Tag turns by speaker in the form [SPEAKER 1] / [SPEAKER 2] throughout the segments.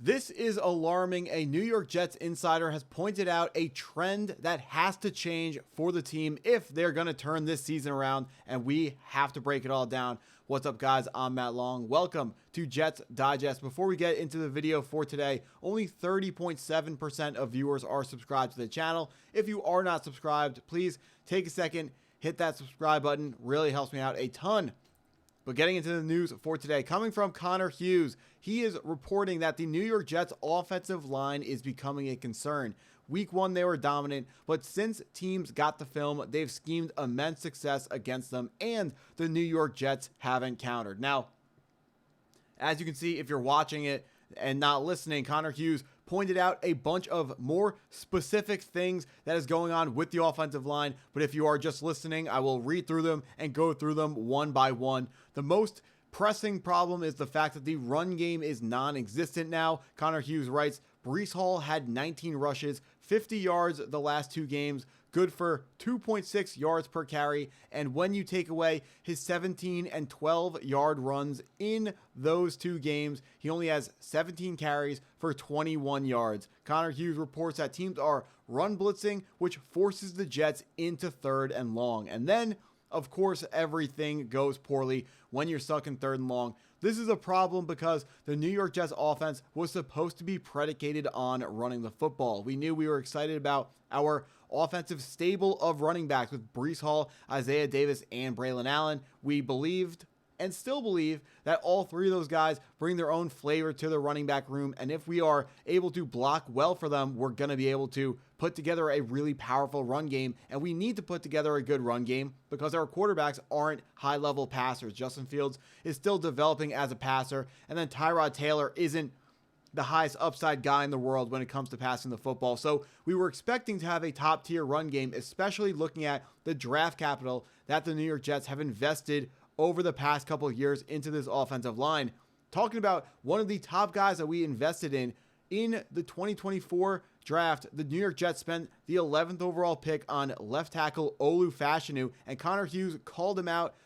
[SPEAKER 1] This is alarming. A New York Jets insider has pointed out a trend that has to change for the team if they're going to turn this season around, and we have to break it all down. What's up, guys? I'm Matt Long. Welcome to Jets Digest. Before we get into the video for today, only 30.7% of viewers are subscribed to the channel. If you are not subscribed, please take a second, hit that subscribe button. Really helps me out a ton. But getting into the news for today, coming from Connor Hughes, he is reporting that the New York Jets offensive line is becoming a concern. Week 1, they were dominant, but since teams got the film, they've schemed immense success against them, and the New York Jets haven't countered. Now, as you can see, if you're watching it and not listening, Connor Hughes pointed out a bunch of more specific things that is going on with the offensive line. But if you are just listening, I will read through them and go through them one by one. The most pressing problem is the fact that the run game is non-existent now. Connor Hughes writes, Breece Hall had 19 rushes, 50 yards the last 2 games, good for 2.6 yards per carry. And when you take away his 17 and 12 yard runs in those 2 games, he only has 17 carries for 21 yards. Connor Hughes reports that teams are run blitzing, which forces the Jets into 3rd and long. And then, of course, everything goes poorly when you're stuck in 3rd and long. This is a problem because the New York Jets offense was supposed to be predicated on running the football. We knew we were excited about our offensive stable of running backs with Breece Hall, Isaiah Davis, and Braylon Allen. We believed and still believe that all 3 of those guys bring their own flavor to the running back room. And if we are able to block well for them, we're going to be able to put together a really powerful run game. And we need to put together a good run game because our quarterbacks aren't high-level passers. Justin Fields is still developing as a passer. And then Tyrod Taylor isn't the highest upside guy in the world when it comes to passing the football. So we were expecting to have a top-tier run game, especially looking at the draft capital that the New York Jets have invested over the past couple of years into this offensive line. Talking about one of the top guys that we invested in the 2024 draft, the New York Jets spent the 11th overall pick on left tackle Olu Fashanu, and Connor Hughes called him out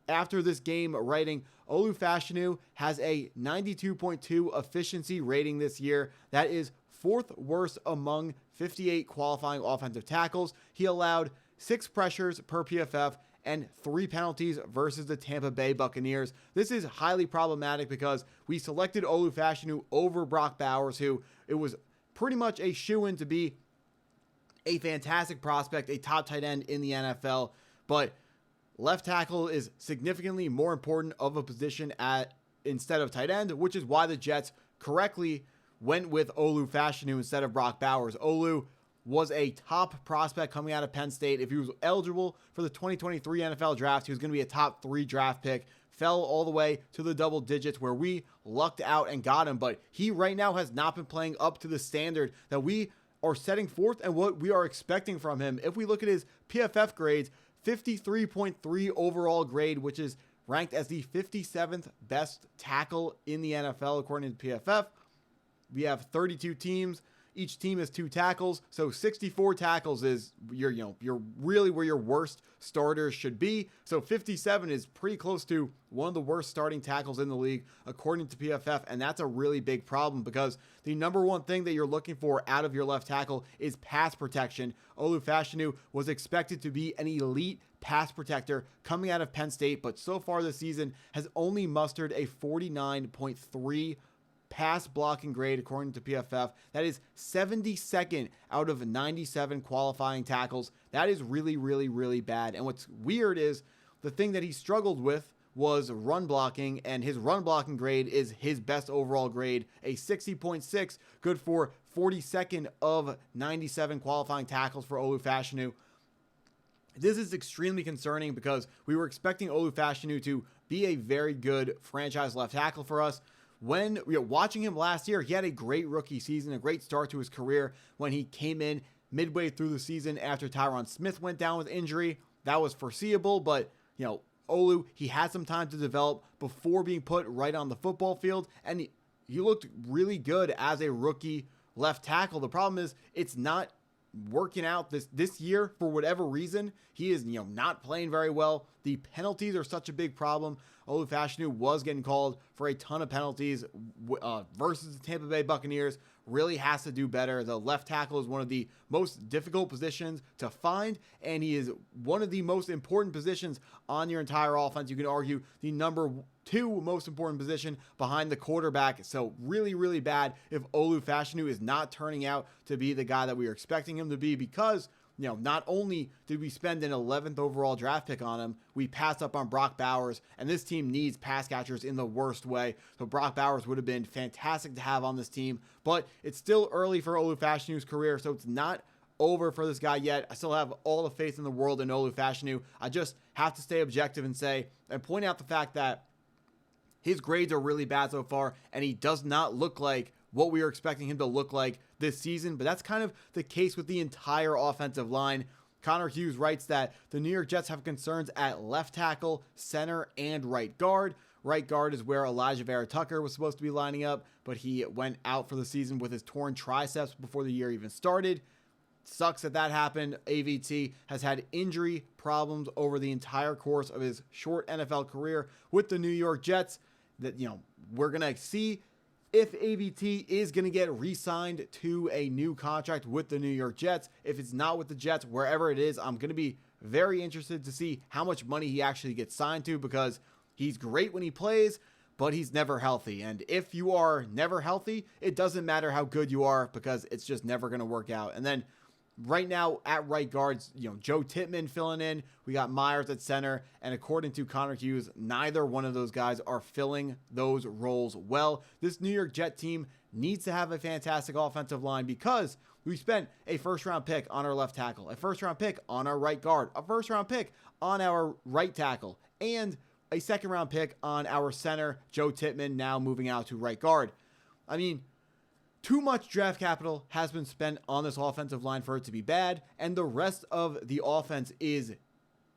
[SPEAKER 1] after this game, writing, Olu Fashanu has a 92.2 efficiency rating this year. That is 4th worst among 58 qualifying offensive tackles. He allowed 6 pressures per PFF and 3 penalties versus the Tampa Bay Buccaneers. This is highly problematic because we selected Olu Fashanu over Brock Bowers, who it was pretty much a shoo-in to be a fantastic prospect, a top tight end in the NFL. But left tackle is significantly more important of a position instead of tight end, which is why the Jets correctly went with Olu Fashanu instead of Brock Bowers. Olu was a top prospect coming out of Penn State. If he was eligible for the 2023 NFL draft, he was going to be a top 3 draft pick. Fell all the way to the double digits where we lucked out and got him. But he right now has not been playing up to the standard that we are setting forth and what we are expecting from him. If we look at his PFF grades, 53.3 overall grade, which is ranked as the 57th best tackle in the NFL according to PFF. We have 32 teams. Each team has 2 tackles, so 64 tackles is you're really where your worst starters should be. So 57 is pretty close to one of the worst starting tackles in the league according to PFF, and that's a really big problem because the number one thing that you're looking for out of your left tackle is pass protection. Olu Fashanu was expected to be an elite pass protector coming out of Penn State, but so far this season has only mustered a 49.3 pass blocking grade according to PFF. That is 72nd out of 97 qualifying tackles. That is really, really, really bad. And what's weird is the thing that he struggled with was run blocking, and his run blocking grade is his best overall grade, a 60.6, good for 42nd of 97 qualifying tackles for Olu Fashanu. This is extremely concerning because we were expecting Olu Fashanu to be a very good franchise left tackle for us. When we were watching him last year, he had a great rookie season, a great start to his career when he came in midway through the season after Tyron Smith went down with injury. That was foreseeable, but, Olu, he had some time to develop before being put right on the football field, and he looked really good as a rookie left tackle. The problem is it's not working out this year for whatever reason. He is, not playing very well. The penalties are such a big problem. Olu Fashanu was getting called for a ton of penalties versus the Tampa Bay Buccaneers. Really has to do better. The left tackle is one of the most difficult positions to find, and he is one of the most important positions on your entire offense. You can argue the number 2 most important position behind the quarterback. So really, really bad if Olu Fashanu is not turning out to be the guy that we are expecting him to be, because not only did we spend an 11th overall draft pick on him, we passed up on Brock Bowers, and this team needs pass catchers in the worst way. So Brock Bowers would have been fantastic to have on this team, but it's still early for Olu Fashanu's career, so it's not over for this guy yet. I still have all the faith in the world in Olu Fashanu. I just have to stay objective and point out the fact that his grades are really bad so far, and he does not look like what we were expecting him to look like this season, but that's kind of the case with the entire offensive line. Connor Hughes writes that the New York Jets have concerns at left tackle, center, and right guard. Right guard is where Elijah Vera Tucker was supposed to be lining up, but he went out for the season with his torn triceps before the year even started. Sucks that happened. AVT has had injury problems over the entire course of his short NFL career with the New York Jets. That, we're going to see if AVT is going to get re-signed to a new contract with the New York Jets. If it's not with the Jets, wherever it is, I'm going to be very interested to see how much money he actually gets signed to, because he's great when he plays, but he's never healthy. And if you are never healthy, it doesn't matter how good you are, because it's just never going to work out. And then right now at right guards, Joe Tippmann filling in. We got Myers at center, and according to Connor Hughes, neither one of those guys are filling those roles well. This New York Jet team needs to have a fantastic offensive line, because we spent a first-round pick on our left tackle, a first-round pick on our right guard, a first-round pick on our right tackle, and a second-round pick on our center, Joe Tippmann, now moving out to right guard. I mean, too much draft capital has been spent on this offensive line for it to be bad, and the rest of the offense is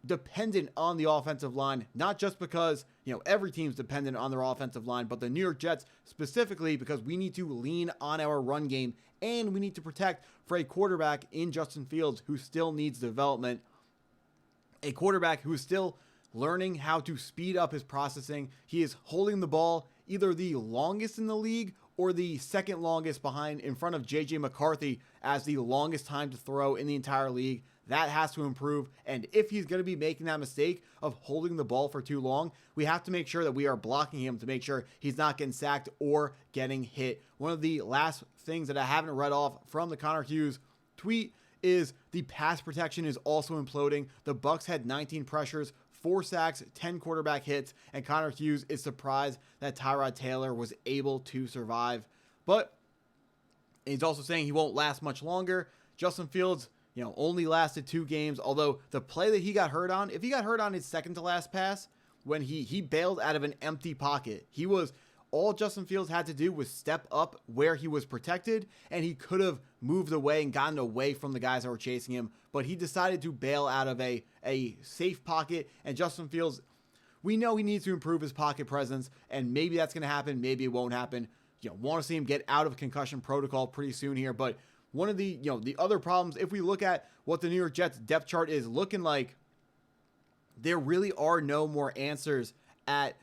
[SPEAKER 1] dependent on the offensive line, not just because, every team's dependent on their offensive line, but the New York Jets specifically, because we need to lean on our run game, and we need to protect for a quarterback in Justin Fields who still needs development, a quarterback who is still learning how to speed up his processing. He is holding the ball either the longest in the league or the second longest behind in front of J.J. McCarthy as the longest time to throw in the entire league. That has to improve, and if he's going to be making that mistake of holding the ball for too long, we have to make sure that we are blocking him to make sure he's not getting sacked or getting hit. One of the last things that I haven't read off from the Connor Hughes tweet is the pass protection is also imploding. The Bucs had 19 pressures, 4 sacks, 10 quarterback hits, and Connor Hughes is surprised that Tyrod Taylor was able to survive. But he's also saying he won't last much longer. Justin Fields, only lasted 2 games, although the play that he got hurt on, if he got hurt on his second to last pass, when he bailed out of an empty pocket, all Justin Fields had to do was step up where he was protected, and he could have moved away and gotten away from the guys that were chasing him, but he decided to bail out of a safe pocket. And Justin Fields, we know he needs to improve his pocket presence, and maybe that's going to happen, maybe it won't happen. Want to see him get out of concussion protocol pretty soon here, but one of the, the other problems, if we look at what the New York Jets depth chart is looking like, there really are no more answers at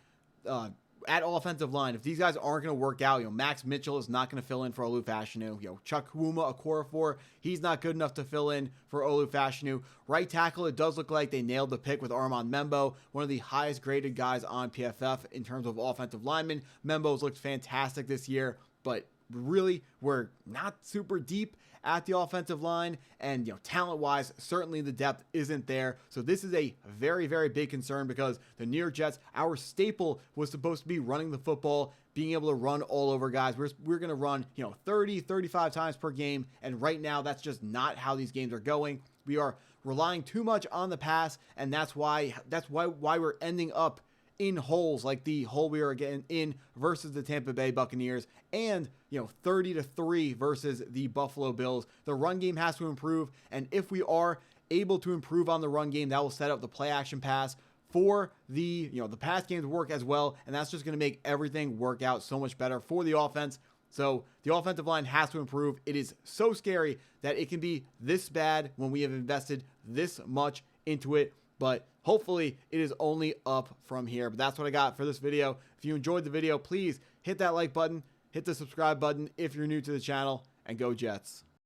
[SPEAKER 1] offensive line. If these guys aren't going to work out, Max Mitchell is not going to fill in for Olu Fashanu. Chuck Huma Okorafor, he's not good enough to fill in for Olu Fashanu. Right tackle, it does look like they nailed the pick with Armand Membo, one of the highest graded guys on PFF in terms of offensive linemen. Membo's looked fantastic this year, but really, we're not super deep at the offensive line, and talent-wise, certainly the depth isn't there. So this is a very, very big concern, because the New York Jets, our staple was supposed to be running the football, being able to run all over guys. We're going to run 30, 35 times per game, and right now that's just not how these games are going. We are relying too much on the pass, and that's why we're ending up in holes like the hole we are getting in versus the Tampa Bay Buccaneers, and 30-3 versus the Buffalo Bills. The run game has to improve, and if we are able to improve on the run game, that will set up the play action pass for the pass game to work as well, and that's just going to make everything work out so much better for the offense. So the offensive line has to improve. It is so scary that it can be this bad when we have invested this much into it, but hopefully it is only up from here. But that's what I got for this video. If you enjoyed the video, please hit that like button, hit the subscribe button if you're new to the channel, and go Jets.